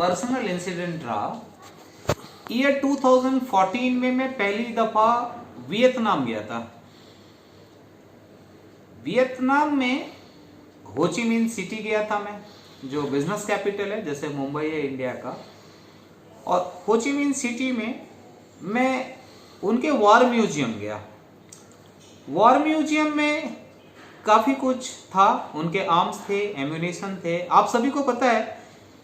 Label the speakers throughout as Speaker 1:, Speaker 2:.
Speaker 1: Personal incident रहा। Year 2014 में मैं पहली दफा वियतनाम गया था। वियतनाम में हो ची मिन सिटी गया था मैं, जो बिजनेस कैपिटल है, जैसे मुंबई है इंडिया का। और हो ची मिन सिटी में मैं उनके वॉर म्यूजियम गया। वॉर म्यूजियम में काफी कुछ था, उनके आर्म्स थे, एम्यूनिशन थे। आप सभी को पता है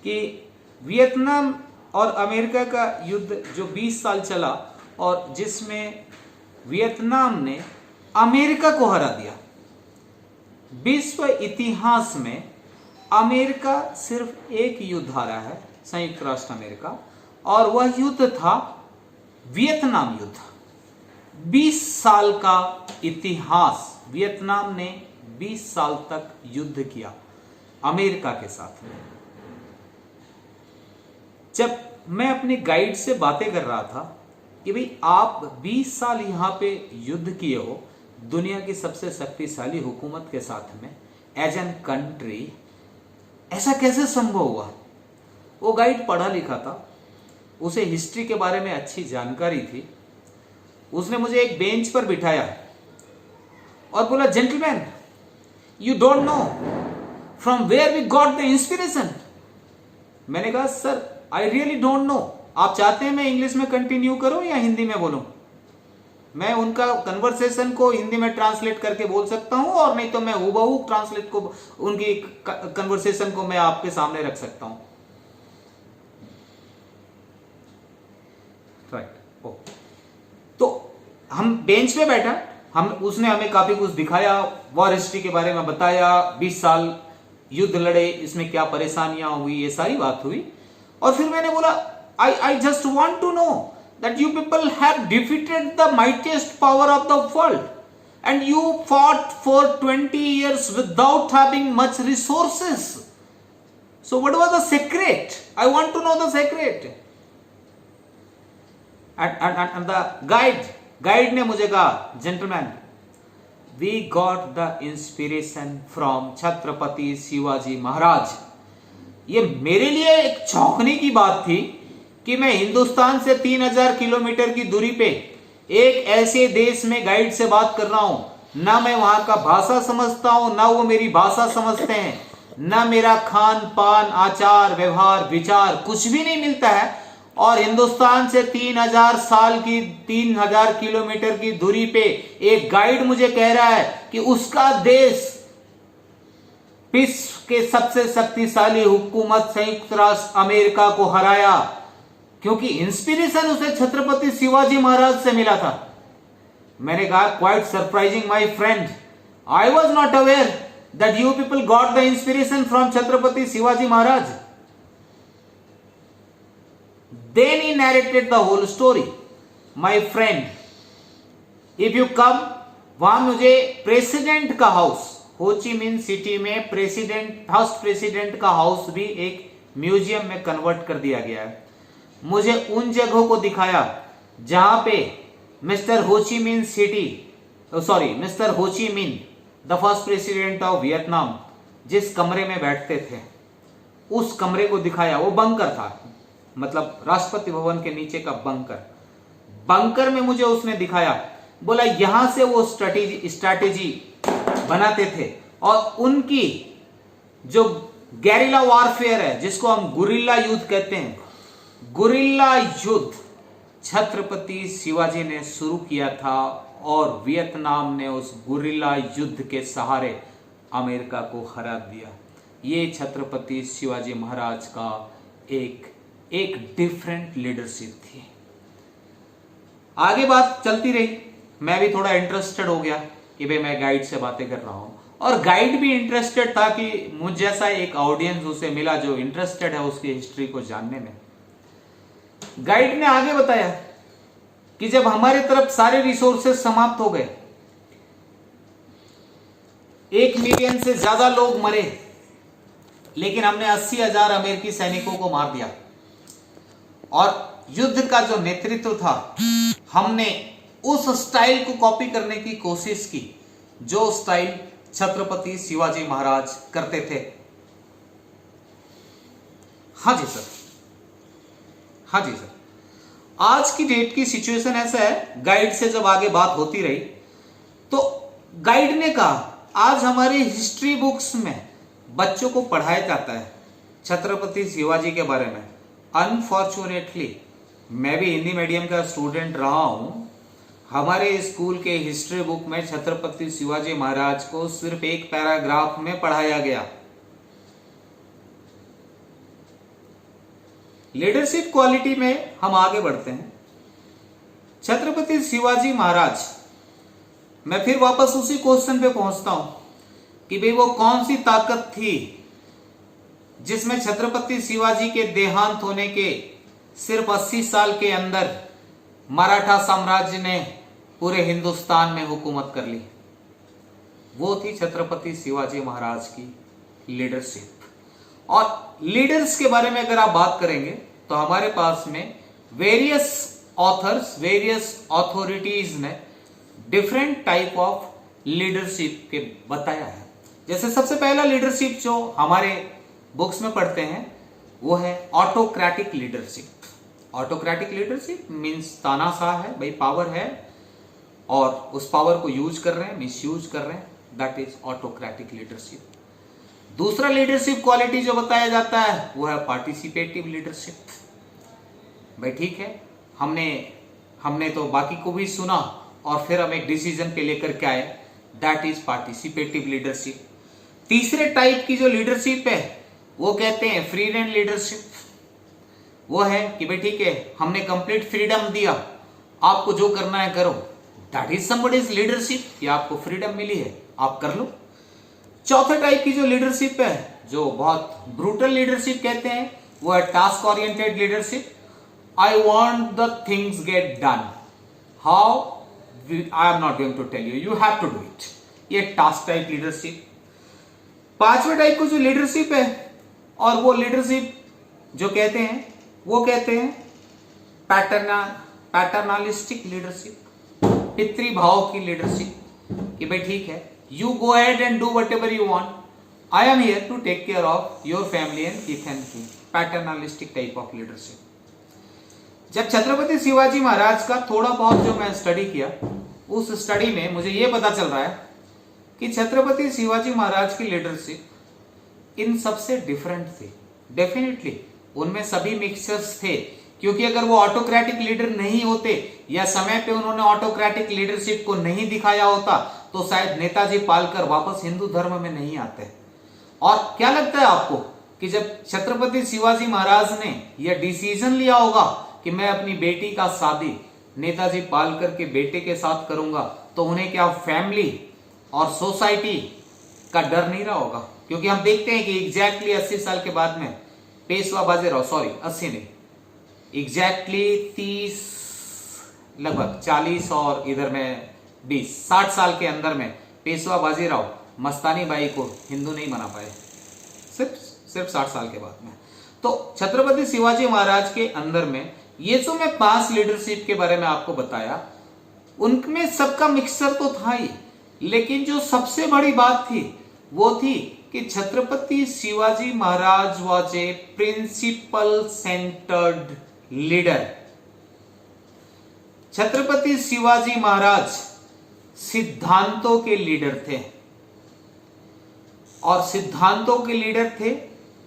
Speaker 1: कि वियतनाम और अमेरिका का युद्ध जो 20 साल चला और जिसमें वियतनाम ने अमेरिका को हरा दिया। विश्व इतिहास में अमेरिका सिर्फ एक युद्ध हारा है, संयुक्त राष्ट्र अमेरिका, और वह युद्ध था वियतनाम युद्ध। 20 साल का इतिहास, वियतनाम ने 20 साल तक युद्ध किया अमेरिका के साथ। जब मैं अपने गाइड से बातें कर रहा था कि भाई आप 20 साल यहां पे युद्ध किए हो दुनिया की सबसे शक्तिशाली हुकूमत के साथ में, एज एन कंट्री, ऐसा कैसे संभव हुआ? वो गाइड पढ़ा लिखा था, उसे हिस्ट्री के बारे में अच्छी जानकारी थी। उसने मुझे एक बेंच पर बिठाया और बोला, gentleman, you don't know from where we got the inspiration. मैंने कहा, sir I really don't know. आप चाहते हैं मैं इंग्लिश में कंटिन्यू करूं या हिंदी में बोलूं? मैं उनका कन्वर्सेशन को हिंदी में ट्रांसलेट करके बोल सकता हूं, और नहीं तो मैं हूबहू ट्रांसलेट को, उनकी कन्वर्सेशन को मैं आपके सामने रख सकता हूं। राइट। तो हम बेंच पे बैठा, उसने हमें काफी कुछ दिखाया, वॉर हिस्ट्री के बारे में बताया, 20 साल युद्ध लड़े, इसमें क्या परेशानियां हुई, ये सारी बात हुई। और फिर मैंने बोला, I just want to know that you people have defeated the mightiest power of the world and you fought for 20 years without having much resources. So what was the secret? I want to know the secret. And the guide ने मुझे कहा, gentlemen, we got the inspiration from Chhatrapati Shivaji महाराज। ये मेरे लिए एक चौंकने की बात थी कि मैं हिंदुस्तान से 3000 किलोमीटर की दूरी पे एक ऐसे देश में गाइड से बात कर रहा हूं, ना मैं वहां का भाषा समझता हूं, ना वो मेरी भाषा समझते हैं, ना मेरा खान पान, आचार व्यवहार, विचार कुछ भी नहीं मिलता है। और हिंदुस्तान से 3000 किलोमीटर की दूरी पे एक गाइड मुझे कह रहा है कि उसका देश विश्व के सबसे शक्तिशाली हुकूमत संयुक्त राष्ट्र अमेरिका को हराया, क्योंकि इंस्पिरेशन उसे छत्रपति शिवाजी महाराज से मिला था। मैंने कहा, quite surprising my friend, I was not aware that you people got the inspiration from Chhatrapati Shivaji Maharaj. Then he narrated the whole story. My friend, if you come, वहां मुझे प्रेसिडेंट का हाउस, हो ची मिन सिटी में फर्स्ट प्रेसिडेंट का house भी एक museum में कन्वर्ट कर दिया गया है। मुझे उन जगहों को दिखाया जहां पे मिस्टर हो ची मिन the first president of Vietnam जिस कमरे में बैठते थे, उस कमरे को दिखाया। वो बंकर था, मतलब राष्ट्रपति भवन के नीचे का बंकर में मुझे उसने दिखाया। बोला, यहां से वो स्ट्रैटेजी बनाते थे, और उनकी जो गैरिला वॉरफेयर है, जिसको हम गुरिल्ला युद्ध कहते हैं, गुरिल्ला युद्ध छत्रपति शिवाजी ने शुरू किया था, और वियतनाम ने उस गुरिल्ला युद्ध के सहारे अमेरिका को हरा दिया। ये छत्रपति शिवाजी महाराज का एक डिफरेंट लीडरशिप थी। आगे बात चलती रही, मैं भी थोड़ा इंटरेस्टेड हो गया कि भाई मैं गाइड से बातें कर रहा हूं, और गाइड भी इंटरेस्टेड था कि मुझ जैसा एक ऑडियंस उसे मिला जो इंटरेस्टेड है उसकी हिस्ट्री को जानने में। गाइड ने आगे बताया कि जब हमारी तरफ सारे रिसोर्सेस समाप्त हो गए, 1 मिलियन से ज्यादा लोग मरे, लेकिन हमने 80,000 अमेरिकी सैनिकों को मार दिया, और युद्ध का जो नेतृत्व था, हमने उस स्टाइल को कॉपी करने की कोशिश की जो स्टाइल छत्रपति शिवाजी महाराज करते थे। हाँ जी सर, हाँ जी सर, आज की डेट की सिचुएशन ऐसा है, गाइड से जब आगे बात होती रही तो गाइड ने कहा आज हमारी हिस्ट्री बुक्स में बच्चों को पढ़ाया जाता है छत्रपति शिवाजी के बारे में। अनफॉर्चुनेटली मैं भी हिंदी मीडियम का स्टूडेंट रहा हूं, हमारे स्कूल के हिस्ट्री बुक में छत्रपति शिवाजी महाराज को सिर्फ एक पैराग्राफ में पढ़ाया गया। लीडरशिप क्वालिटी में हम आगे बढ़ते हैं। छत्रपति शिवाजी महाराज, मैं फिर वापस उसी क्वेश्चन पे पहुंचता हूं कि भाई वो कौन सी ताकत थी जिसमें छत्रपति शिवाजी के देहांत होने के सिर्फ 80 साल के अंदर मराठा साम्राज्य ने पूरे हिंदुस्तान में हुकूमत कर ली। वो थी छत्रपति शिवाजी महाराज की लीडरशिप। और लीडर्स के बारे में अगर आप बात करेंगे तो हमारे पास में वेरियस ऑथर्स, वेरियस अथॉरिटीज ने डिफरेंट टाइप ऑफ लीडरशिप के बताया है। जैसे सबसे पहला लीडरशिप जो हमारे बुक्स में पढ़ते हैं वो है autocratic leadership. Autocratic leadership means तानाशाह है, भाई पावर है और उस पावर को यूज कर रहे हैं, मिसयूज कर रहे हैं, दैट इज ऑटोक्रेटिक लीडरशिप। दूसरा लीडरशिप क्वालिटी जो बताया जाता है वो है पार्टिसिपेटिव लीडरशिप। भाई ठीक है, हमने तो बाकी को भी सुना और फिर हम एक डिसीजन पे लेकर के आए, दैट इज पार्टिसिपेटिव लीडरशिप। तीसरे टाइप की जो लीडरशिप है वो कहते हैं फ्री हैंड लीडरशिप। वो है कि भाई ठीक है, हमने कंप्लीट फ्रीडम दिया, आपको जो करना है करो, दैट इज समबडीज लीडरशिप, कि आपको फ्रीडम मिली है आप कर लो। चौथे टाइप की जो लीडरशिप है, जो बहुत ब्रूटल लीडरशिप कहते हैं, वो है task oriented leadership. I want the things get done, how I am not going to tell you, you have to do it, ये टास्क टाइप लीडरशिप। पांचवें टाइप को जो लीडरशिप है, और वो लीडरशिप जो कहते हैं वो कहते हैं पैटर्नलिस्टिक लीडरशिप, पितृभाव की लीडरशिप, कि भाई ठीक है, you go ahead and do whatever you want, I am here to take care of your family and kith and kin, paternalistic type of leadership. जब छत्रपति शिवाजी महाराज का थोड़ा बहुत जो मैं स्टडी किया, उस स्टडी में मुझे यह पता चल रहा है कि छत्रपति शिवाजी महाराज की लीडरशिप इन सबसे डिफरेंट थी। डेफिनेटली उनमें सभी मिक्सचर्स थे, क्योंकि अगर वो ऑटोक्रेटिक लीडर नहीं होते या समय पे उन्होंने ऑटोक्रेटिक लीडरशिप को नहीं दिखाया होता तो शायद नेताजी पालकर वापस हिंदू धर्म में नहीं आते। और क्या लगता है आपको कि जब छत्रपति शिवाजी महाराज ने यह डिसीजन लिया होगा कि मैं अपनी बेटी का शादी नेताजी पालकर के बेटे के साथ करूंगा, तो उन्हें क्या फैमिली और सोसाइटी का डर नहीं रहा होगा? क्योंकि हम देखते हैं कि एग्जैक्टली 80 साल के बाद में पेशवा बाजीराव, सॉरी 80 नहीं, एग्जैक्टली 30, लगभग 40 और इधर में 20, 60 साल के अंदर में पेशवा बाजीराव मस्तानी बाई को हिंदू नहीं बना पाए, सिर्फ 60 साल के बाद में। तो छत्रपति शिवाजी महाराज के अंदर में ये जो मैं 5 लीडरशिप के बारे में आपको बताया, उनमें सबका मिक्सचर तो था ही, लेकिन जो सबसे बड़ी बात थी वो थी कि Chhatrapati Shivaji Maharaj was a principle centred leader. Chhatrapati Shivaji Maharaj सिद्धांतों के लीडर थे, और सिद्धांतों के लीडर थे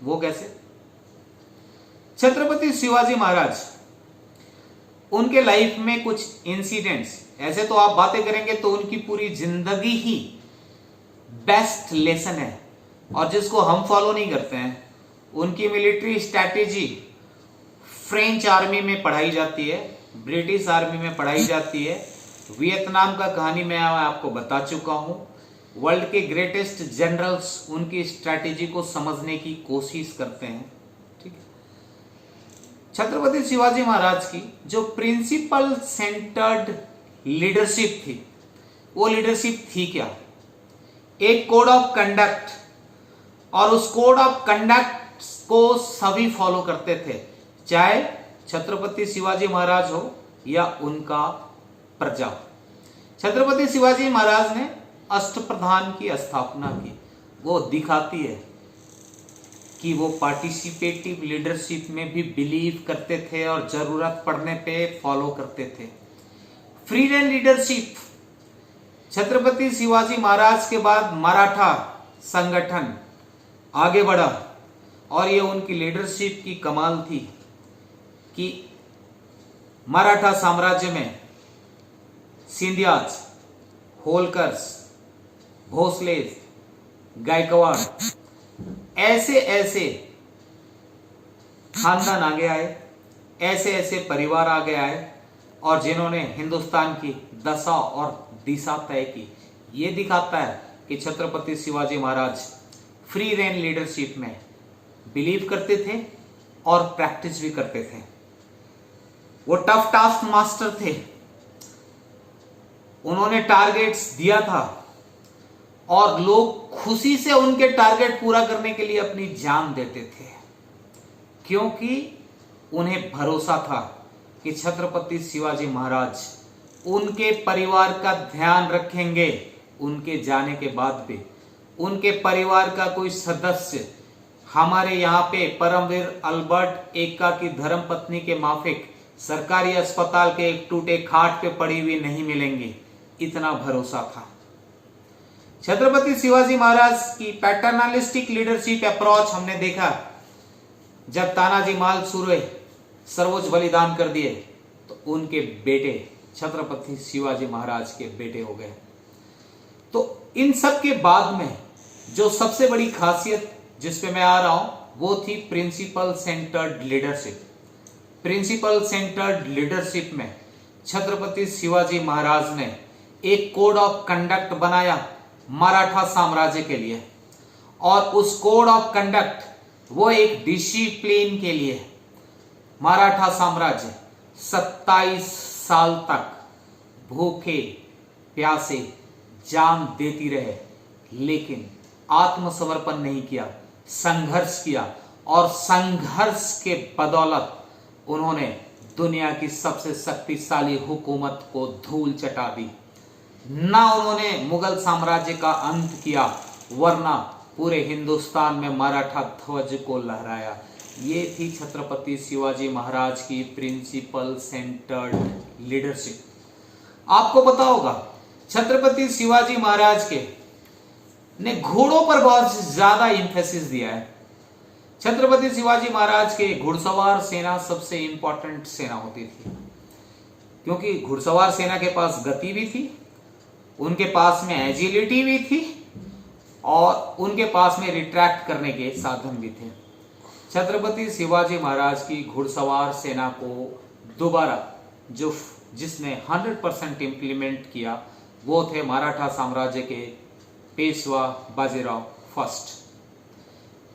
Speaker 1: वो कैसे? छत्रपति शिवाजी महाराज, उनके लाइफ में कुछ इंसिडेंट्स ऐसे, तो आप बातें करेंगे तो उनकी पूरी जिंदगी ही बेस्ट लेसन है, और जिसको हम फॉलो नहीं करते हैं। उनकी मिलिट्री स्ट्रैटेजी फ्रेंच आर्मी में पढ़ाई जाती है, ब्रिटिश आर्मी में पढ़ाई जाती है, वियतनाम का कहानी मैं आपको बता चुका हूं। वर्ल्ड के ग्रेटेस्ट जनरल्स उनकी स्ट्रैटेजी को समझने की कोशिश करते हैं। ठीक है, छत्रपति शिवाजी महाराज की जो प्रिंसिपल सेंटर्ड लीडरशिप थी, वो लीडरशिप थी क्या? एक कोड ऑफ कंडक्ट, और उस कोड ऑफ कंडक्ट को सभी फॉलो करते थे, चाहे छत्रपति शिवाजी महाराज हो या उनका प्रजा। छत्रपति शिवाजी महाराज ने अष्टप्रधान की स्थापना की, वो दिखाती है कि वो पार्टिसिपेटिव लीडरशिप में भी बिलीव करते थे और जरूरत पड़ने पे फॉलो करते थे। Free rein leadership, Chhatrapati Shivaji Maharaj के बाद मराठा संगठन आगे बढ़ा और ये उनकी लीडरशिप की कमाल थी कि मराठा साम्राज्य में सिंधियाज, होलकर्स, भोसलेज, गायकवाड़, ऐसे ऐसे खानदान आगे आए, ऐसे ऐसे परिवार आगे आए और जिन्होंने हिंदुस्तान की दशा और दिशा तय की। ये दिखाता है कि छत्रपति शिवाजी महाराज फ्री रेन लीडरशिप में बिलीव करते थे और प्रैक्टिस भी करते थे। वो टफ टास्क मास्टर थे। उन्होंने टारगेट्स दिया था और लोग खुशी से उनके टारगेट पूरा करने के लिए अपनी जान देते थे, क्योंकि उन्हें भरोसा था कि छत्रपति शिवाजी महाराज उनके परिवार का ध्यान रखेंगे। उनके जाने के बाद भी उनके परिवार का कोई सदस्य हमारे यहाँ पे परमवीर अल्बर्ट एक्का की धर्मपत्नी के माफिक सरकारी अस्पताल के एक टूटे खाट पे पड़ी हुई नहीं मिलेंगी, इतना भरोसा था। छत्रपति शिवाजी महाराज की पैटर्नलिस्टिक लीडरशिप अप्रोच हमने देखा। जब तानाजी मालसुरे सर्वोच्च बलिदान कर दिए तो उनके बेटे छत्रपति शिवाजी महाराज के बेटे हो गए। तो इन सब के बाद में जो सबसे बड़ी खासियत जिस पे मैं आ रहा हूं वो थी principle centred leadership. Principle centred leadership में छत्रपति शिवाजी महाराज ने एक कोड ऑफ कंडक्ट बनाया मराठा साम्राज्य के लिए, और उस कोड ऑफ कंडक्ट वो एक डिसिप्लिन के लिए। मराठा साम्राज्य 27 साल तक भूखे प्यासे जान देती रहे, लेकिन आत्मसमर्पण नहीं किया, संघर्ष किया, और संघर्ष के बदौलत उन्होंने दुनिया की सबसे शक्तिशाली हुकूमत को धूल चटा दी। ना उन्होंने मुगल साम्राज्य का अंत किया, वरना पूरे हिंदुस्तान में मराठा ध्वज को लहराया। ये थी छत्रपति शिवाजी महाराज की प्रिंसिपल सेंटर्ड लीडरशिप। आपको पता होगा छत्रपति शिवाजी महाराज के ने घोड़ों पर बहुत ज्यादा इंफेसिस दिया है। छत्रपति शिवाजी महाराज के घुड़सवार सेना सबसे इंपॉर्टेंट सेना होती थी, क्योंकि घुड़सवार सेना के पास गति भी थी, उनके पास में एजिलिटी भी थी, और उनके पास में रिट्रैक्ट करने के साधन भी थे। छत्रपति शिवाजी महाराज की घुड़सवार सेना को दोबारा जिसने 100% इंप्लीमेंट किया वो थे मराठा साम्राज्य के पेशवा बाजीराव फर्स्ट।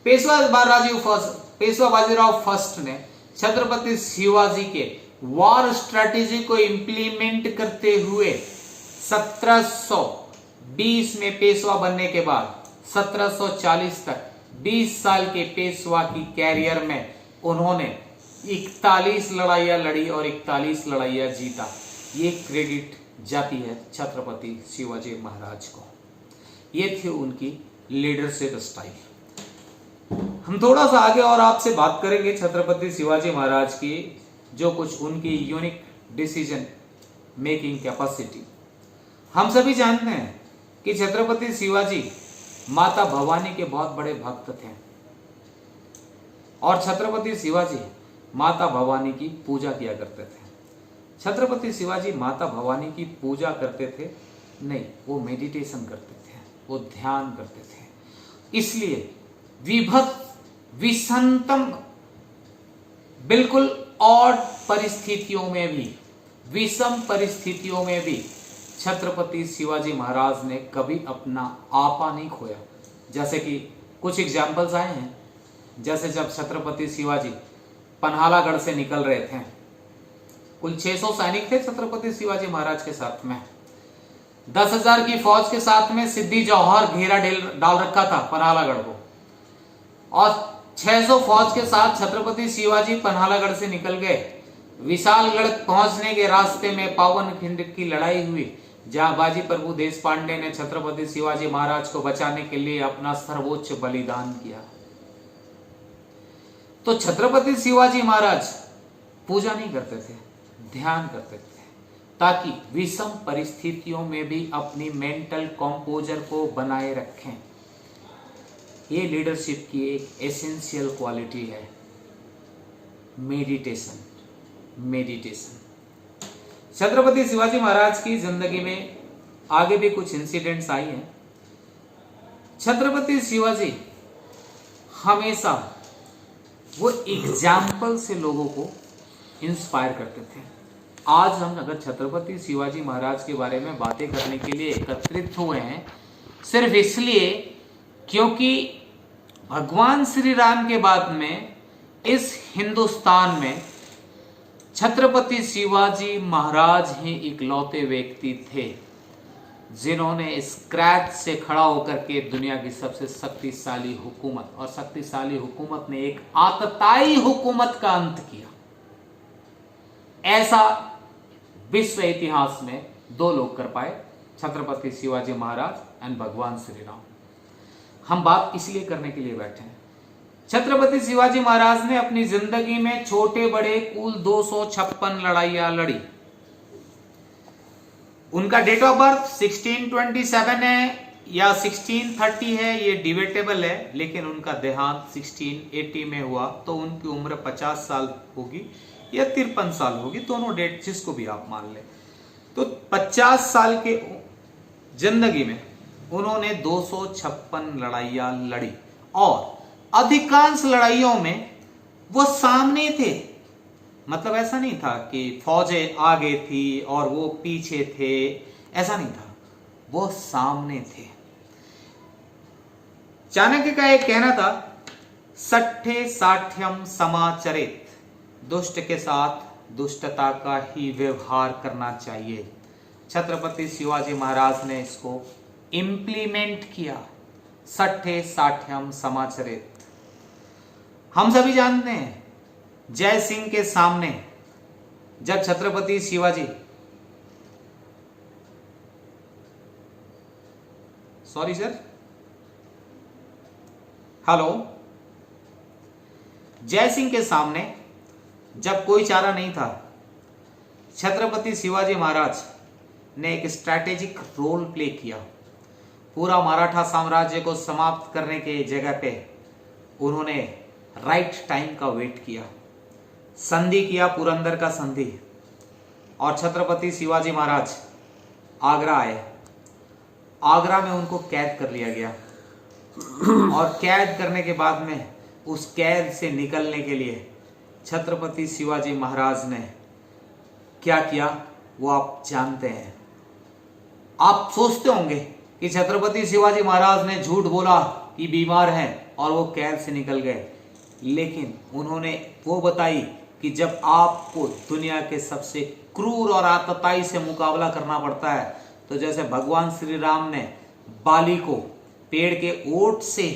Speaker 1: पेशवा बाजीराव फर्स्ट ने छत्रपति शिवाजी के वॉर स्ट्रेटेजी को इंप्लीमेंट करते हुए 1720 में पेशवा बनने के बाद 1740 तक 20 साल के पेशवा की कैरियर में उन्होंने 41 लड़ाइयां लड़ी और 41 लड़ाइयां जीता। ये क्रेडिट जाती है छत्रपति शिवाजी महाराज को। ये थी उनकी लीडरशिप स्टाइल। हम थोड़ा सा आगे और आपसे बात करेंगे छत्रपति शिवाजी महाराज की जो कुछ उनकी यूनिक डिसीजन मेकिंग कैपेसिटी। हम सभी जानते हैं कि छत्रपति शिवाजी माता भवानी के बहुत बड़े भक्त थे और छत्रपति शिवाजी माता भवानी की पूजा किया करते थे। छत्रपति शिवाजी माता भवानी की पूजा करते थे नहीं, वो मेडिटेशन करते थे, वो ध्यान करते थे। इसलिए विषमतम बिल्कुल ऑड परिस्थितियों में भी, विषम परिस्थितियों में भी छत्रपति शिवाजी महाराज ने कभी अपना आपा नहीं खोया। जैसे कि कुछ एग्जाम्पल्स आए हैं, जैसे जब छत्रपति शिवाजी पन्हालागढ़ से निकल रहे थे, कुल 600 सैनिक थे छत्रपति शिवाजी महाराज के साथ में, 10,000 की फौज के साथ में सिद्दी जौहर घेरा डाल रखा था पन्हालागढ़ को, और 600 फौज के साथ छत्रपति शिवाजी पन्हालागढ़ से निकल गए। विशालगढ़ पहुंचने के रास्ते में पावन खिंड की लड़ाई हुई, जहां बाजी प्रभु देश पांडे ने छत्रपति शिवाजी महाराज को बचाने के लिए अपना सर्वोच्च बलिदान किया। तो छत्रपति शिवाजी महाराज पूजा नहीं करते थे, ध्यान करते थे, ताकि विषम परिस्थितियों में भी अपनी मेंटल कंपोजर को बनाए रखें। ये लीडरशिप की एक एसेंशियल क्वालिटी है, मेडिटेशन। छत्रपति शिवाजी महाराज की जिंदगी में आगे भी कुछ इंसिडेंट्स आई हैं। छत्रपति शिवाजी हमेशा वो एग्जाम्पल से लोगों को इंस्पायर करते थे। आज हम अगर छत्रपति शिवाजी महाराज के बारे में बातें करने के लिए एकत्रित हुए हैं, सिर्फ इसलिए क्योंकि भगवान श्री राम के बाद में इस हिंदुस्तान में छत्रपति शिवाजी महाराज ही इकलौते व्यक्ति थे जिन्होंने स्क्रैच से खड़ा होकर के दुनिया की सबसे शक्तिशाली हुकूमत, और शक्तिशाली हुकूमत ने एक आतताई हुकूमत का अंत किया। ऐसा विश्व इतिहास में दो लोग कर पाए, छत्रपति शिवाजी महाराज एंड भगवान श्री राम। हम बात इसलिए करने के लिए बैठे हैं। छत्रपति शिवाजी महाराज ने अपनी जिंदगी में छोटे बड़े कुल 256 लड़ाइयां लड़ी। उनका डेट ऑफ बर्थ 1627 है या 1630 है, ये डिबेटेबल है, लेकिन उनका देहांत 1680 में हुआ, तो उनकी उम्र 50 साल होगी या 53 साल होगी, दोनों डेट जिसको भी आप मान लें। तो 50 साल के जिंदगी में उन्होंने 256 लड़ाइयां लड़ी और अधिकांश लड़ाइयों में वो सामने थे। मतलब ऐसा नहीं था कि फौजें आगे थी और वो पीछे थे, ऐसा नहीं था, वो सामने थे। चाणक्य का एक कहना था, सठ्ठे साठ्यम समाचरित, दुष्ट के साथ दुष्टता का ही व्यवहार करना चाहिए। छत्रपति शिवाजी महाराज ने इसको इंप्लीमेंट किया, सठ्ठे साठ्यम समाचरित। हम सभी जानते हैं जय सिंह के सामने जब छत्रपति शिवाजी जय सिंह के सामने जब कोई चारा नहीं था, छत्रपति शिवाजी महाराज ने एक स्ट्रैटेजिक रोल प्ले किया। पूरा मराठा साम्राज्य को समाप्त करने के जगह पे उन्होंने राइट टाइम का वेट किया, संधि किया, पुरंदर का संधि, और छत्रपति शिवाजी महाराज आगरा आए। आगरा में उनको कैद कर लिया गया और कैद करने के बाद में उस कैद से निकलने के लिए छत्रपति शिवाजी महाराज ने क्या किया वो आप जानते हैं। आप सोचते होंगे कि छत्रपति शिवाजी महाराज ने झूठ बोला कि बीमार हैं और वो कैद से निकल गए, लेकिन उन्होंने वो बताई कि जब आपको दुनिया के सबसे क्रूर और आतताई से मुकाबला करना पड़ता है, तो जैसे भगवान श्री राम ने बाली को पेड़ के ओट से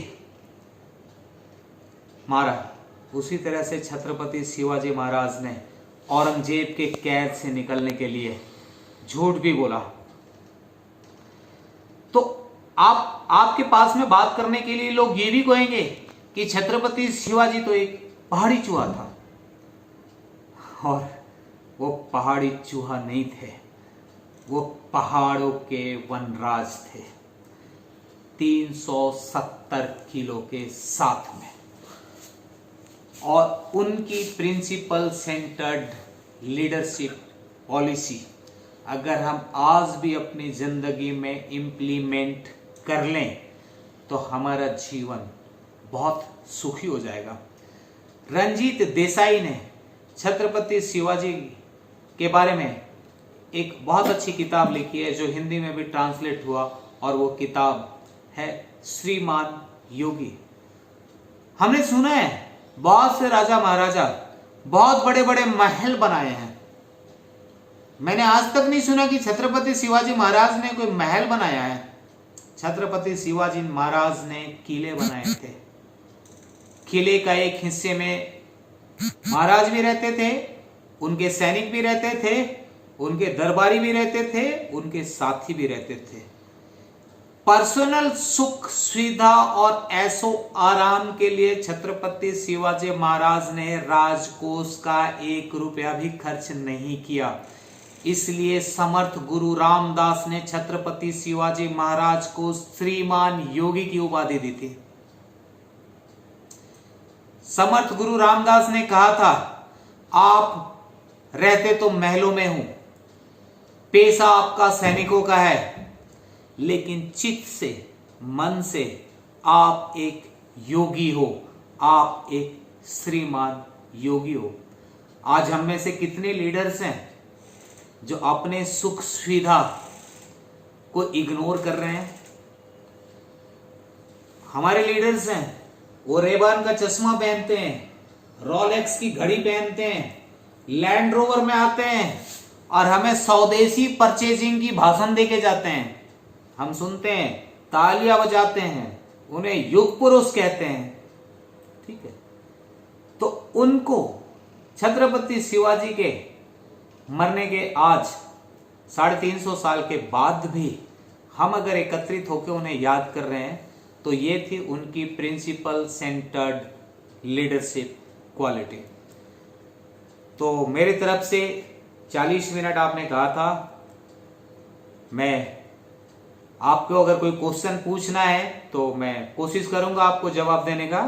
Speaker 1: मारा, उसी तरह से छत्रपति शिवाजी महाराज ने औरंगजेब के कैद से निकलने के लिए झूठ भी बोला। तो आपके पास में बात करने के लिए लोग ये भी कहेंगे कि छत्रपति शिवाजी तो एक पहाड़ी चूहा था, और वो पहाड़ी चूहा नहीं थे, वो पहाड़ों के वनराज थे, 370 किलो के साथ में। और उनकी प्रिंसिपल सेंटर्ड लीडरशिप पॉलिसी अगर हम आज भी अपनी जिंदगी में इम्प्लीमेंट कर लें तो हमारा जीवन बहुत सुखी हो जाएगा। रंजीत देसाई ने छत्रपति शिवाजी के बारे में एक बहुत अच्छी किताब लिखी है जो हिंदी में भी ट्रांसलेट हुआ, और वो किताब है श्रीमान योगी। हमने सुना है बहुत से राजा महाराजा बहुत बड़े बड़े महल बनाए हैं, मैंने आज तक नहीं सुना कि छत्रपति शिवाजी महाराज ने कोई महल बनाया है। छत्रपति शिवाजी महाराज ने किले बनाए थे। किले का एक हिस्से में महाराज भी रहते थे, उनके सैनिक भी रहते थे, उनके दरबारी भी रहते थे, उनके साथी भी रहते थे। पर्सनल सुख सुविधा और ऐशो आराम के लिए छत्रपति शिवाजी महाराज ने राजकोष का 1 रुपया भी खर्च नहीं किया। इसलिए समर्थ गुरु रामदास ने छत्रपति शिवाजी महाराज को श्रीमान योगी की उपाधि दी थी। समर्थ गुरु रामदास ने कहा था, आप रहते तो महलों में हूं, पेशा आपका सैनिकों का है, लेकिन चित्त से, मन से आप एक योगी हो, आप एक श्रीमान योगी हो। आज हम में से कितने लीडर्स हैं जो अपने सुख सुविधा को इग्नोर कर रहे हैं? हमारे लीडर्स हैं, वो रेबान का चश्मा पहनते हैं, रोलेक्स की घड़ी पहनते हैं, लैंड रोवर में आते हैं और हमें स्वदेशी परचेजिंग की भाषण देके जाते हैं। हम सुनते हैं, तालियां बजाते हैं, उन्हें युग पुरुष कहते हैं। ठीक है, तो उनको छत्रपति शिवाजी के मरने के आज 350 साल के बाद भी हम अगर एकत्रित होकर उन्हें याद कर रहे हैं, तो ये थी उनकी प्रिंसिपल सेंटर्ड लीडरशिप क्वालिटी। तो मेरी तरफ से 40 मिनट आपने कहा था। मैं आपको अगर कोई क्वेश्चन पूछना है तो मैं कोशिश करूंगा आपको जवाब देने का।